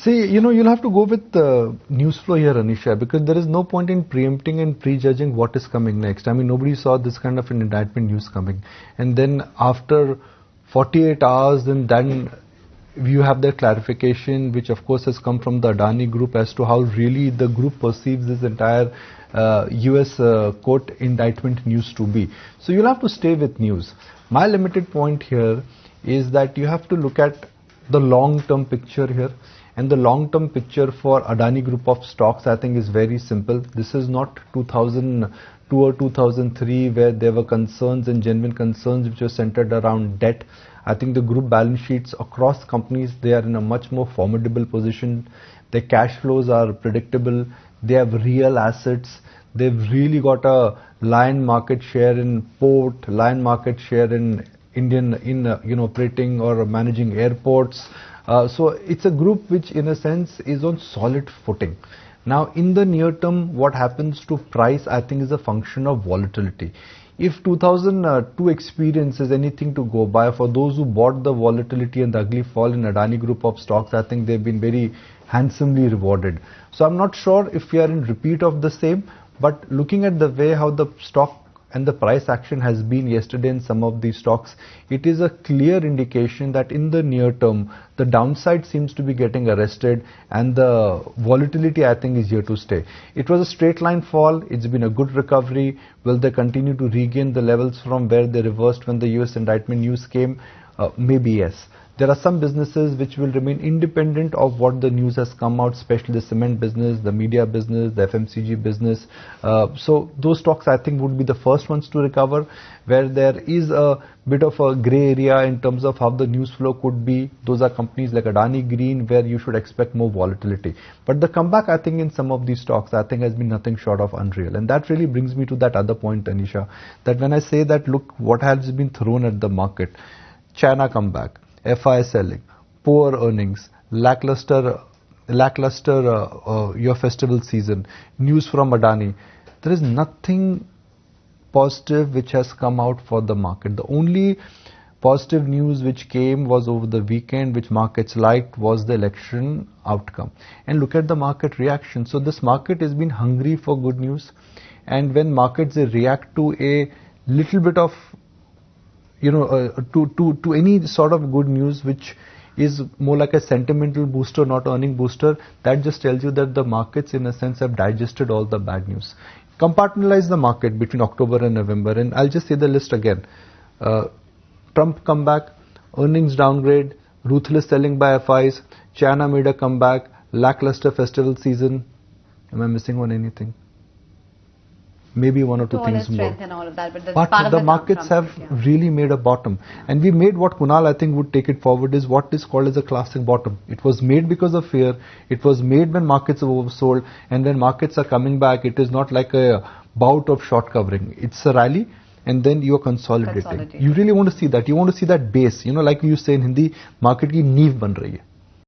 See, you'll have to go with the news flow here, Anisha, because there is no point in preempting and prejudging what is coming next. I mean, nobody saw this kind of an indictment news coming. And then after 48 hours, and then you have the clarification, which of course has come from the Adani Group as to how really the group perceives this entire US court indictment news to be. So you'll have to stay with news. My limited point here is that you have to look at the long-term picture here. And the long-term picture for Adani Group of stocks, I think, is very simple. This is not 2002 or 2003 where there were concerns and genuine concerns which were centered around debt. I think the group balance sheets across companies, they are in a much more formidable position. Their cash flows are predictable. They have real assets. They've really got a lion market share in port, lion market share in operating or managing airports. So it's a group which in a sense is on solid footing. Now in the near term, what happens to price, I think, is a function of volatility. If 2002 experience is anything to go by, for those who bought the volatility and the ugly fall in Adani Group of stocks, I think they've been very handsomely rewarded. So I'm not sure if we are in repeat of the same, but looking at the way how the stock and the price action has been yesterday in some of these stocks, it is a clear indication that in the near term, the downside seems to be getting arrested and the volatility, I think, is here to stay. It was a straight line fall. It's been a good recovery. Will they continue to regain the levels from where they reversed when the US indictment news came? Maybe yes. There are some businesses which will remain independent of what the news has come out, especially the cement business, the media business, the FMCG business. So those stocks, I think, would be the first ones to recover. Where there is a bit of a grey area in terms of how the news flow could be, those are companies like Adani Green, where you should expect more volatility. But the comeback, I think, in some of these stocks, I think, has been nothing short of unreal. And that really brings me to that other point, Anisha, that when I say that, look, what has been thrown at the market, China comeback, FI selling, poor earnings, lackluster your festival season, news from Adani. There is nothing positive which has come out for the market. The only positive news which came was over the weekend, which markets liked, was the election outcome. And look at the market reaction. So this market has been hungry for good news. And when markets react to a little bit of to any sort of good news which is more like a sentimental booster, not earning booster, that just tells you that the markets in a sense have digested all the bad news. Compartmentalize the market between October and November, and I'll just say the list again. Trump comeback, earnings downgrade, ruthless selling by FIs, China made a comeback, lackluster festival season. Am I missing on anything? Maybe one or two things more. And all of that, but the markets have really made a bottom. And we made what Kunal, I think, would take it forward is what is called as a classic bottom. It was made because of fear. It was made when markets are oversold. And when markets are coming back, it is not like a bout of short covering. It's a rally. And then you are consolidating. You really want to see that. You want to see that base. Like you say in Hindi, market ki neev ban rahi hai.